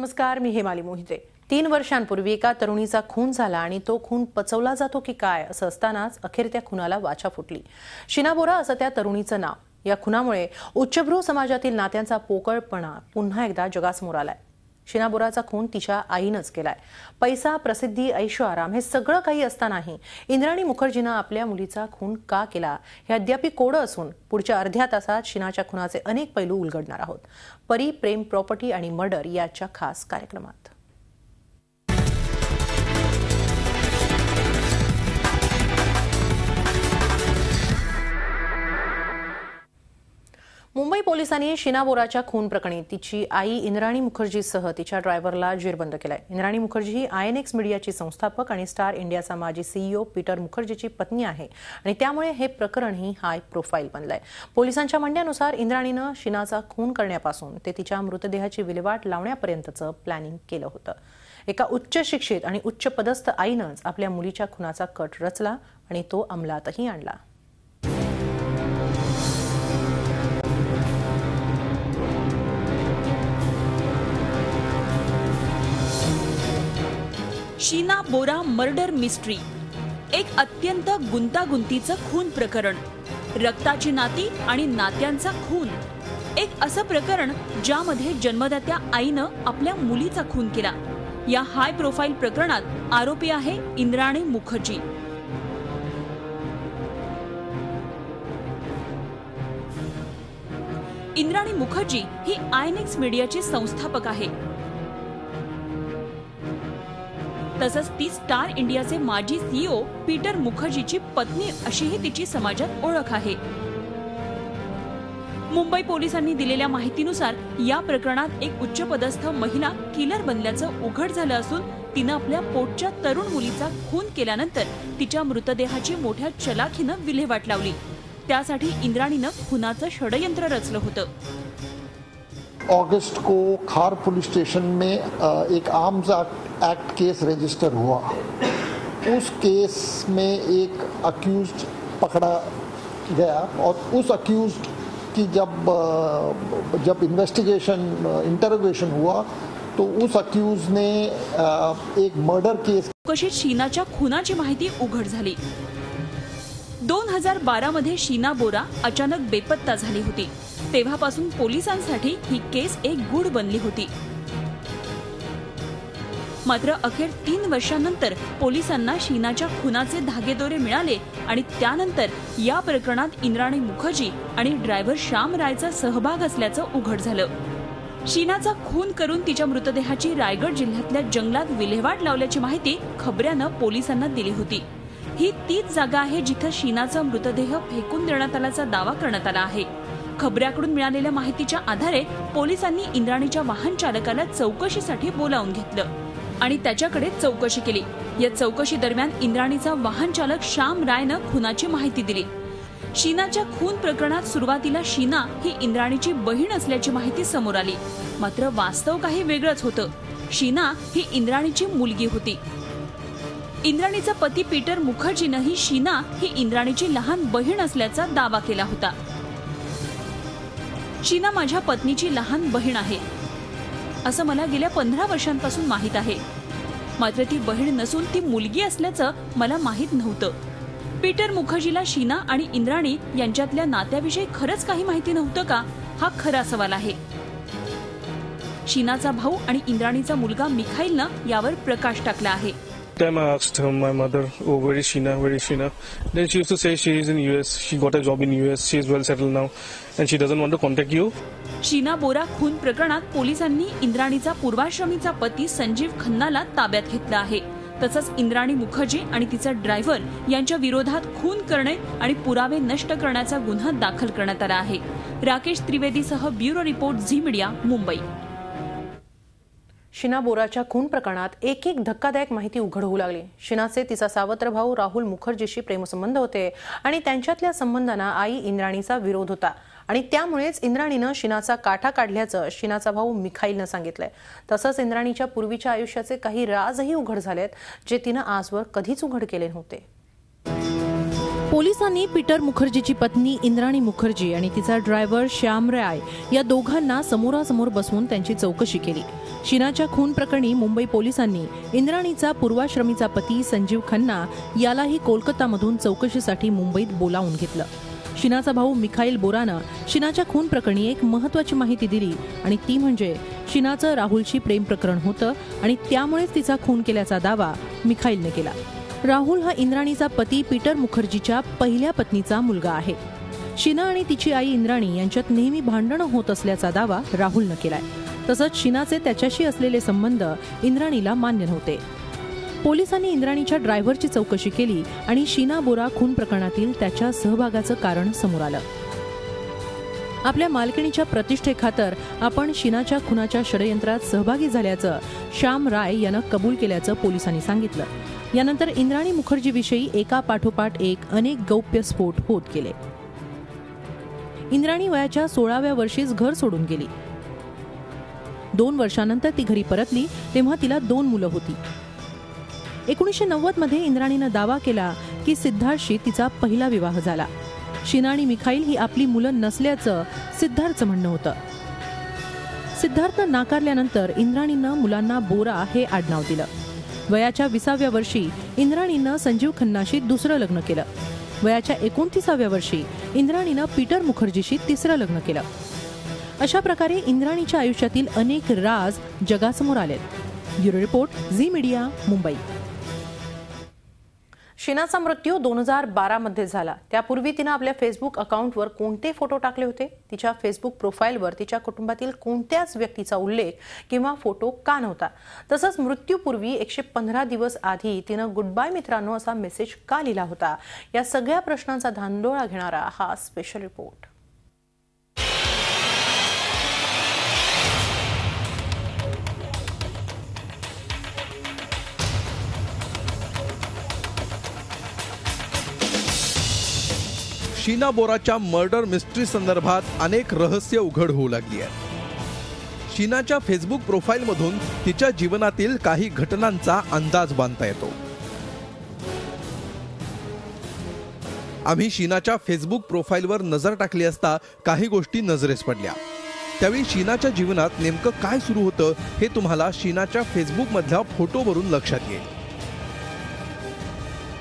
नमस्कार, मी हेमाली मोहिते। 3 वर्षांपूर्वी एका तरुणीचा खून झाला आणि तो खून पचवला जातो की काय असं असतानाच अखेर त्या खुनाला वाचा फुटली। शीना बोरा असं त्या तरुणीचं नाव। या खुनामुळे उच्चभ्रू समाजातील नात्यांचा पोकळपणा पुन्हा एकदा जगासमोर आलाय। शीना बोराचा खून तिच्या आईनंच केलाय। पैसा, प्रसिद्धी, ऐशो आराम हे सगळं काही असतानाही इंद्राणी मुखर्जीनं आपल्या मुलीचा खून का केला हे अद्याप कोडं असून पुढच्या अर्ध्या तासात शीनाच्या खुनाचे अनेक पैलू उलगडणार आहोत। परी, प्रेम, प्रॉपर्टी आणि मर्डर याच्या खास कार्यक्रमात। मुंबई पोलिसांनी शीना बोराच्या खून प्रकरणी तिची आई इंद्राणी मुखर्जीसह तिच्या ड्रायव्हरला जेरबंद केलाय। इंद्राणी मुखर्जी ही आयएनएक्स मीडियाची संस्थापक आणि स्टार इंडियाचा माजी सीईओ पीटर मुखर्जीची पत्नी आहे आणि त्यामुळे हे प्रकरणही हाय प्रोफाईल बनलंय। पोलिसांच्या म्हणण्यानुसार इंद्राणीनं शीनाचा खून करण्यापासून ते तिच्या मृतदेहाची विल्हेवाट लावण्यापर्यंतचं प्लॅनिंग केलं होतं। एका उच्च शिक्षित आणि उच्च पदस्थ आईनंच आपल्या मुलीच्या खुनाचा कट रचला आणि तो अंमलातही आणला। शीना बोरा मर्डर मिस्ट्री, एक अत्यंत गुंतागुंतीचं खून प्रकरण, रक्ताची नाती आणि नात्यांचा खून। एक असं प्रकरण ज्यामध्ये जन्मदात्या आईनं आपल्या मुलीचा खून केला। या हाय प्रोफाईल प्रकरणात आरोपी आहे इंद्राणी मुखर्जी। इंद्राणी मुखर्जी ही आयएनएक्स मीडियाची संस्थापक आहे। तसंच ती स्टार इंडियाचे माजी सीईओ पीटर मुखर्जीची पत्नी अशीही तिची समाजात ओळख आहे। मुंबई पोलिसांनी दिलेल्या माहितीनुसार या प्रकरणात एक उच्चपदस्थ महिला किलर बनल्याचं उघड झालं असून तिनं आपल्या पोटच्या तरुण मुलीचा खून केल्यानंतर तिच्या मृतदेहाची मोठ्या चलाखीनं विल्हेवाट लावली। त्यासाठी इंद्राणीनं खुनाचं षडयंत्र रचलं होतं। अगस्त को खार पुलिस स्टेशन में एक आर्म्स एक्ट केस रजिस्टर हुआ। उस केस में एक अक्यूज्ड पकड़ा गया और उस अक्यूज्ड की जब इंटरोगेशन हुआ तो उस अक्यूज ने एक मर्डर केस कशी शीनाच्या खुनाची माहिती उघड झाली। 2012 मध्ये शीना बोरा अचानक बेपत्ता झाली होती। तेव्हापासून पोलिसांसाठी ही केस एक गूढ बनली होती। मात्र अखेर 3 वर्षांनंतर पोलिसांना शीनाच्या खुनाचे धागेदोरे मिळाले आणि त्यानंतर या प्रकरणात इंद्राणी मुखर्जी आणि ड्रायव्हर श्याम रायचा सहभाग असल्याचं उघड झालं। शीनाचा खून करून तिच्या मृतदेहाची रायगड जिल्ह्यातल्या जंगलात विल्हेवाट लावल्याची माहिती खबऱ्यानं पोलिसांना दिली होती। ही तीच जागा आहे जिथे शीनाचा मृतदेह फेकून देण्यात आल्याचा दावा करण्यात आला आहे। खबऱ्याकडून मिळालेल्या माहितीच्या आधारे पोलिसांनी इंद्राणीच्या वाहन चालकाला चौकशीसाठी बोलावून घेतलं आणि त्याच्याकडे चौकशी केली। या चौकशी दरम्यान इंद्राणीचा वाहन चालक श्याम रायनं खुनाची माहिती दिली। शीनाच्या खून प्रकरणात सुरुवातीला शीना ही इंद्राणीची बहीण असल्याची माहिती समोर आली। मात्र वास्तव काही वेगळंच होतं। शीना ही इंद्राणीची मुलगी होती। इंद्राणीचा पती पीटर मुखर्जीनंही शीना ही इंद्राणीची लहान बहीण असल्याचा दावा केला होता। शीना माझ्या पत्नीची लहान बहीण आहे असं मला गेल्या 15 वर्षांपासून माहित आहे। मात्र ती बहीण नसून ती मुलगी असल्याचं मला माहित नव्हतं। पीटर मुखर्जीला शीना आणि इंद्राणी यांच्यातल्या नात्याविषयी खरंच काही माहिती नव्हतं का, हा खरा सवाल आहे। शीनाचा भाऊ आणि इंद्राणीचा मुलगा मिखाईलनं यावर प्रकाश टाकला आहे। Time I asked my mother, "Oh, where is Sheena? Where is Sheena?" Then she used to say she is in US. She got a job in US. She is well settled now, and she doesn't want to contact you. Sheena बोरा खून प्रकरणात पोलिसांनी इंद्राणीचा पूर्वाश्रमीचा पती संजीव खन्नाला ताब्यात घेतला आहे। तसंच इंद्राणी मुखर्जी आणि तिचा ड्रायव्हर यांच्या विरोधात खून करणे आणि पुरावे नष्ट करण्याचा गुन्हा दाखल करण्यात आला आहे। राकेश त्रिवेदीसह bureau report Zee media, Mumbai. Sheena बोराच्या खून प्रकरणात एक धक्कादायक माहिती उघड होऊ लागली। शीनाचे तिचा सावत्र भाऊ राहुल मुखर्जीशी प्रेमसंबंध होते आणि त्यांच्यातल्या संबंधांना आई इंद्राणीचा विरोध होता आणि त्यामुळेच इंद्राणीनं शीनाचा काठा काढल्याचं शीनाचा भाऊ मिखाईलनं सांगितलंय। तसंच इंद्राणीच्या पूर्वीच्या आयुष्याचे काही राजही उघड झालेत जे तिनं आजवर कधीच उघड केले नव्हते। पोलिसांनी पीटर मुखर्जीची पत्नी इंद्राणी मुखर्जी आणि तिचा ड्रायव्हर श्याम राय या दोघांना समोरासमोर बसवून त्यांची चौकशी केली। शीनाच्या खून प्रकरणी मुंबई पोलिसांनी इंद्राणीचा पूर्वाश्रमीचा पती संजीव खन्ना यालाही कोलकातामधून चौकशीसाठी मुंबईत बोलावून घेतलं. शीनाचा भाऊ मिखाईल बोरानं शीनाच्या खून प्रकरणी एक महत्त्वाची माहिती दिली आणि ती म्हणजे शीनाचं राहुलशी प्रेम प्रकरण होतं आणि त्यामुळेच तिचा खून केल्याचा दावा मिखाईलने केला. राहुल हा इंद्राणीचा पती पीटर मुखर्जीच्या पहिल्या पत्नीचा मुलगा आहे. शीना आणि तिची आई इंद्राणी यांच्यात नेहमी भांडणं होत असल्याचा दावा राहुलनं केलाय. तसंच शीनाचे त्याच्याशी असलेले संबंध इंद्राणीला मान्य नव्हते. पोलिसांनी इंद्राणीच्या ड्रायव्हरची चौकशी केली आणि शीना बोरा खून प्रकरणातील त्याच्या सहभागाचं कारण समोर आलं. आपल्या मालकिणीच्या प्रतिष्ठेखातर आपण शीनाच्या खुनाच्या षडयंत्रात सहभागी झाल्याचं श्याम राय यानं कबूल केल्याचं पोलिसांनी सांगितलं. यानंतर इंद्राणी मुखर्जीविषयी एका पाठोपाठ एक अनेक गौप्य स्फोट होत गेले. इंद्राणी वयाच्या 16व्या वर्षीच घर सोडून गेली. 2 वर्षांनंतर ती घरी परतली तेव्हा तिला 2 मुलं होती. 1990 मध्ये इंद्राणीनं दावा केला की सिद्धार्थशी तिचा पहिला विवाह झाला. शीना आणि मिखाईल ही आपली मुलं नसल्याचं सिद्धार्थचं म्हणणं होतं. सिद्धार्थनं नाकारल्यानंतर इंद्राणीनं मुलांना बोरा हे आडनाव दिलं. वयाच्या 20व्या वर्षी इंद्राणीनं संजीव खन्नाशी दुसरं लग्न केलं. वयाच्या 29व्या वर्षी इंद्राणीनं पीटर मुखर्जीशी तिसरं लग्न केलं. अशा प्रकारे इंद्राणीच्या आयुष्यातील अनेक राज जगासमोर आले. Bureau report, Zee media, Mumbai. शीनाचा मृत्यू 2012 मध्ये झाला. त्यापूर्वी तिनं आपल्या फेसबुक अकाउंटवर कोणते फोटो टाकले होते, तिच्या फेसबुक प्रोफाईलवर तिच्या कुटुंबातील कोणत्याच व्यक्तीचा उल्लेख किंवा फोटो का नव्हता, तसंच मृत्यूपूर्वी 115 दिवस आधी तिनं गुड बाय मित्रांनो असा मेसेज का लिहिला होता, या सगळ्या प्रश्नांचा धांदोळा घेणारा हा स्पेशल रिपोर्ट. शीना बोराच्या मर्डर मिस्ट्री संदर्भात अनेक रहस्य उघड होऊ लागली आहेत. शीनाच्या फेसबुक प्रोफाईलमधून तिच्या जीवनातील काही घटनांचा अंदाज बांधता येतो. आम्ही शीनाच्या फेसबुक प्रोफाईलवर नजर टाकली असता काही गोष्टी नजरेस पडल्या. त्यावेळी शीनाच्या जीवनात नेमकं काय सुरू होतं हे तुम्हाला शीनाच्या फेसबुक मधल्या फोटोवरून लक्षात येईल.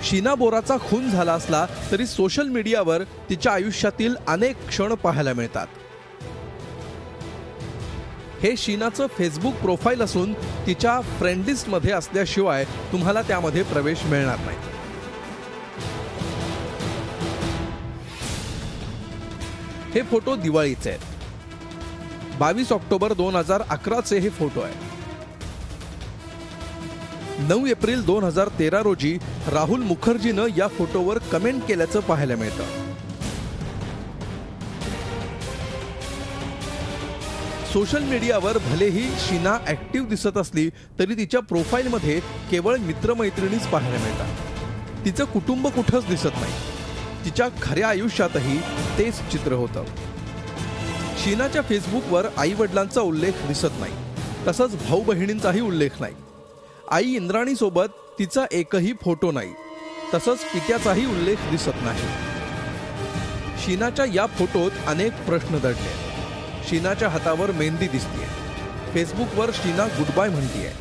शीना बोराचा खून झाला असला तरी सोशल मीडियावर तिच्या आयुष्यातील अनेक क्षण पाहायला मिळतात. हे शीनाचं फेसबुक प्रोफाईल असून तिच्या फ्रेंड लिस्टमध्ये असल्याशिवाय तुम्हाला त्यामध्ये प्रवेश मिळणार नाही. हे फोटो दिवाळीचे आहेत. 22 ऑक्टोबर 2011 हे फोटो आहेत. 9 एप्रिल 2013 रोजी राहुल मुखर्जीनं या फोटोवर कमेंट केल्याचं पाहायला मिळतं. सोशल मीडियावर भलेही शीना ऍक्टिव्ह दिसत असली तरी तिच्या प्रोफाईलमध्ये केवळ मित्रमैत्रिणीच पाहायला मिळतात. तिचं कुटुंब कुठंच दिसत नाही. तिच्या खऱ्या आयुष्यातही तेच चित्र होतं. शीनाच्या फेसबुकवर आई वडिलांचा उल्लेख दिसत नाही, तसंच भाऊ बहिणींचाही उल्लेख नाही. आई इंद्राणी सोबत तिचा एकही फोटो नाही, तसंच पित्याचाही उल्लेख दिसत नाही. शीनाच्या या फोटोत अनेक प्रश्न दडले. शीनाच्या हातावर मेहंदी दिसतेय. फेसबुकवर शीना गुड बाय म्हणतीये.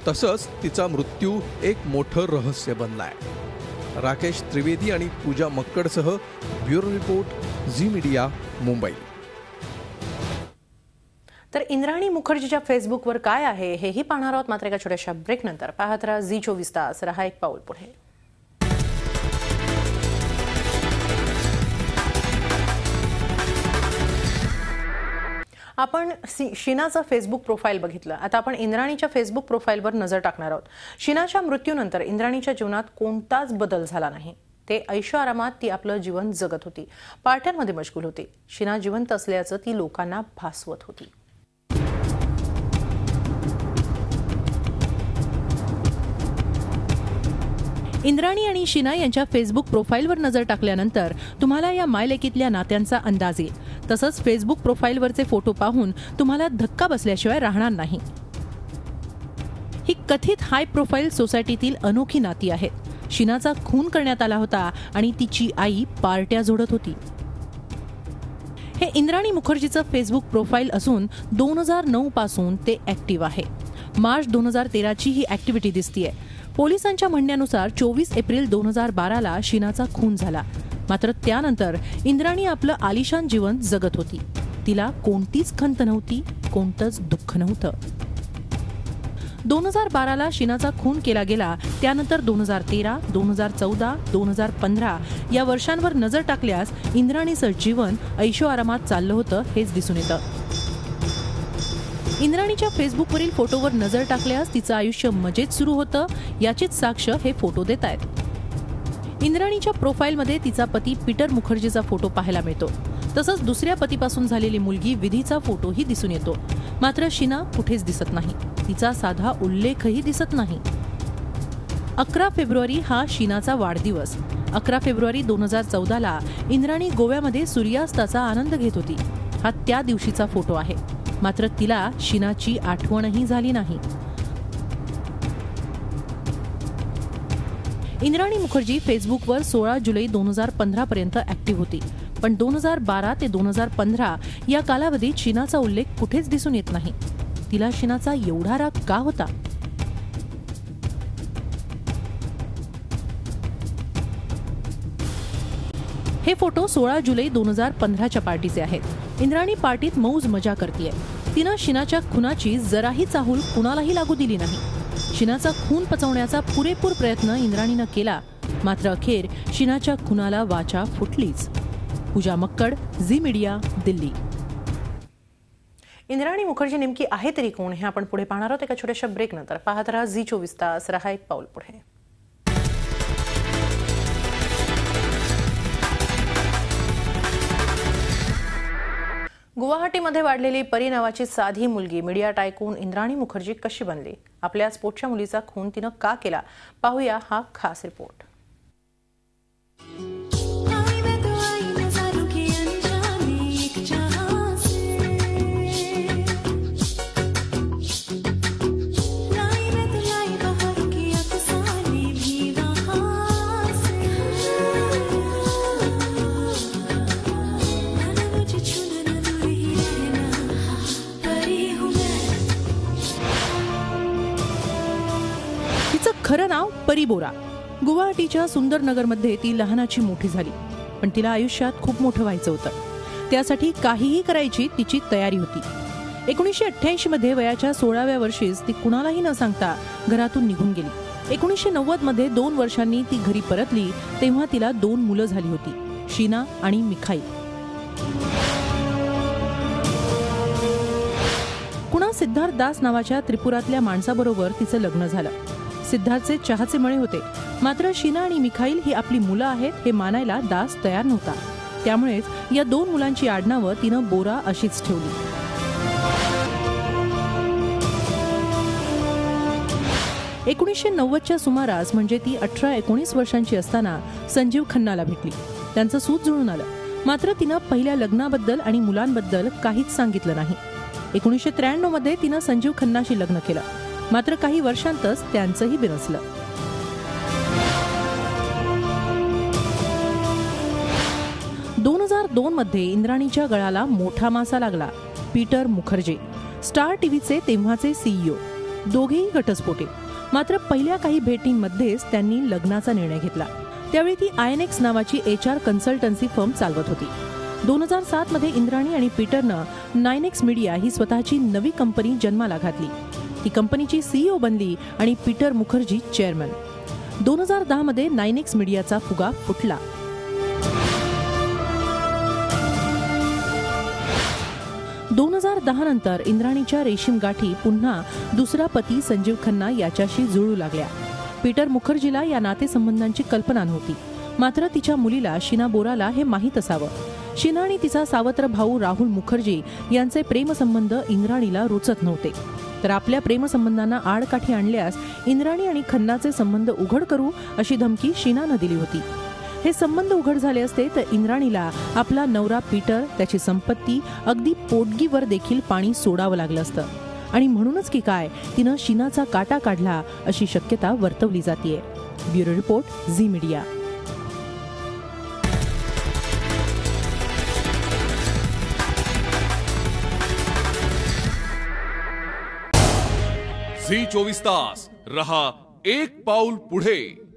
तसंच तिचा मृत्यू एक मोठं रहस्य बनलाय. राकेश त्रिवेदी आणि पूजा मक्कडसह bureau report, Zee media, Mumbai. तर इंद्राणी मुखर्जीच्या फेसबुकवर काय आहे हेही पाहणार आहोत, मात्र एका छोट्याशा ब्रेक नंतर. पाहत राहा झी 24 तास, रहा एक पाऊल पुढे. आपण शीनाचं फेसबुक प्रोफाईल बघितलं. आता आपण इंद्राणीच्या फेसबुक प्रोफाईलवर नजर टाकणार आहोत. शीनाच्या मृत्यूनंतर इंद्राणीच्या जीवनात कोणताच बदल झाला नाही. ते ऐशो आरामात ती आपलं जीवन जगत होती, पार्ट्यांमध्ये मशगूल होती. शीना जिवंत असल्याचं ती लोकांना भासवत होती. इंद्राणी आणि शीना यांच्या फेसबुक प्रोफाईलवर नजर टाकल्यानंतर तुम्हाला या मायलेकीतल्या नात्यांचा अंदाज येईल. तसंच फेसबुक प्रोफाईलवरचे फोटो पाहून तुम्हाला धक्का बसल्याशिवाय राहणार नाही. ही कथित हाय प्रोफाईल सोसायटीतील अनोखी नाती आहेत. शीनाचा खून करण्यात आला होता आणि तिची आई पार्ट्या जोडत होती. हे इंद्राणी मुखर्जीचं फेसबुक प्रोफाईल असून 2009 पासून ते ऍक्टिव्ह आहे. मार्च 2013 ची ही ऍक्टिव्हिटी दिसतीये. पोलिसांच्या म्हणण्यानुसार 24 एप्रिल 2012ला शीनाचा खून झाला. मात्र त्यानंतर इंद्राणी आपलं आलिशान जीवन जगत होती. तिला कोणतीच खंत नव्हती, कोणतंच दुःख नव्हतं. 2012ला शीनाचा खून केला गेला. त्यानंतर 2013, 2014, 2015 या वर्षांवर नजर टाकल्यास इंद्राणीचं जीवन ऐशोआरामात चाललं होतं हेच दिसून येतं. इंद्राणीच्या फेसबुकवरील फोटोवर नजर टाकल्यास तिचं आयुष्य मजेत सुरू होतं याचीच साक्ष हे फोटो देत आहेत. इंद्राणीच्या प्रोफाईलमध्ये तिचा पती पीटर मुखर्जीचा फोटो पाहायला मिळतो. तसंच दुसऱ्या पतीपासून झालेली मुलगी विधीचा फोटोही दिसून येतो. मात्र शीना कुठेच दिसत नाही. तिचा साधा उल्लेखही दिसत नाही. 11 फेब्रुवारी हा शीनाचा वाढदिवस. 11 फेब्रुवारी 2014ला इंद्राणी गोव्यामध्ये सूर्यास्ताचा आनंद घेत होती. हा त्या दिवशीचा फोटो आहे. मात्र तिला शीनाची आठवणही झाली नाही. इंद्राणी मुखर्जी फेसबुकवर 16 जुलै 2015 पर्यंत ऍक्टिव्ह होती. पण 2012 ते 2015 या कालावधीत शीनाचा उल्लेख कुठेच दिसून येत नाही. तिला शीनाचा एवढा राग का होता? हे फोटो 16 जुलै 2015च्या पार्टीचे आहेत. इंद्राणी पार्टीत मौज मजा करतीये. तिनं शीनाच्या खुनाची जराही चाहूल कुणालाही लागू दिली नाही. शीनाचा खून पचवण्याचा पुरेपूर प्रयत्न इंद्राणीनं केला. मात्र अखेर शीनाच्या खुनाला वाचा फुटलीच. पूजा मक्कड, झी मीडिया, दिल्ली. इंद्राणी मुखर्जी नेमकी आहे तरी कोण हे आपण पुढे पाहणार आहोत एका छोट्याशा ब्रेक नंतर. पाहत रहा झी 24 तास. रहा एक पाऊल पुढे. गुवाहाटीमध्ये वाढलेली परी नावाची साधी मुलगी मीडिया टायकून इंद्राणी मुखर्जी कशी बनली? आपल्या स्पोर्टच्या मुलीचा खून तिनं का केला? पाहूया हा खास रिपोर्ट. खरं नाव परी बोरा. गुवाहाटीच्या सुंदरनगरमध्ये ती लहानाची मोठी झाली. पण तिला आयुष्यात खूप मोठं व्हायचं होतं. त्यासाठी काहीही करायची तिची तयारी होती. 1988 मध्ये वयाच्या 16व्या वर्षीच ती कुणालाही न सांगता घरातून निघून गेली. 1990 मध्ये 2 वर्षांनी ती घरी परतली तेव्हा तिला 2 मुलं झाली होती, शीना आणि मिखाईल. कुणा सिद्धार्थ दास नावाच्या त्रिपुरातल्या माणसाबरोबर तिचं लग्न झालं. सिद्धार्थचे चहाचे मळे होते. मात्र शीना आणि मिखाईल ही आपली मुलं आहेत हे मानायला दास तयार नव्हता. त्यामुळेच या 2 मुलांची आडनावं तिनं बोरा अशीच ठेवली. च्या सुमारास म्हणजे ती 18-19 वर्षांची असताना संजीव खन्नाला भेटली. त्यांचं सूत जुळून आलं. मात्र तिनं पहिल्या लग्नाबद्दल आणि मुलांबद्दल काहीच सांगितलं नाही. 1993 मध्ये तिनं संजीव खन्नाशी लग्न केलं. मात्र काही वर्षांतच त्यांचंही बिनसलं. 2002 मध्ये इंद्राणीच्या गळाला मोठा मासा लागला. पीटर मुखर्जी, स्टार टीव्हीचे तेव्हाचे सीईओ. दोघेही घटस्फोटीत. मात्र पहिल्या काही भेटींमध्येच त्यांनी लग्नाचा निर्णय घेतला. त्यावेळी ती INX नावाची HR कन्सल्टन्सी फर्म चालवत होती. 2007 मध्ये इंद्राणी आणि पीटरनं 9X मीडिया ही स्वतःची नवी कंपनी जन्माला घातली. ती कंपनीची CEO बनली आणि पीटर मुखर्जी चेअरमन. 2010 मध्ये 9X मीडियाचा फुगा फुटला. नंतर इंद्राणीच्या रेशीम गाठी पुन्हा दुसरा पती संजीव खन्ना याच्याशी जुळू लागल्या. पीटर मुखर्जीला या नातेसंबंधांची कल्पना नव्हती. मात्र तिच्या मुलीला शीना बोराला हे माहीत असावं. शीना आणि तिचा सावत्र भाऊ राहुल मुखर्जी यांचे प्रेमसंबंध इंद्राणीला रुचत नव्हते. तर आपल्या प्रेमसंबंधांना आडकाठी आणल्यास इंद्राणी आणि खन्नाचे संबंध उघड करू अशी धमकी शीनानं दिली होती. हे संबंध उघड झाले असते तर इंद्राणीला आपला नवरा पीटर, त्याची संपत्ती, अगदी पोटगीवर देखील पाणी सोडावं लागलं असतं. आणि म्हणूनच की काय तिनं शीनाचा काटा काढला अशी शक्यता वर्तवली जातेय. Bureau report, Zee media. Zee 24 तास रहा एक पाऊल पुढे.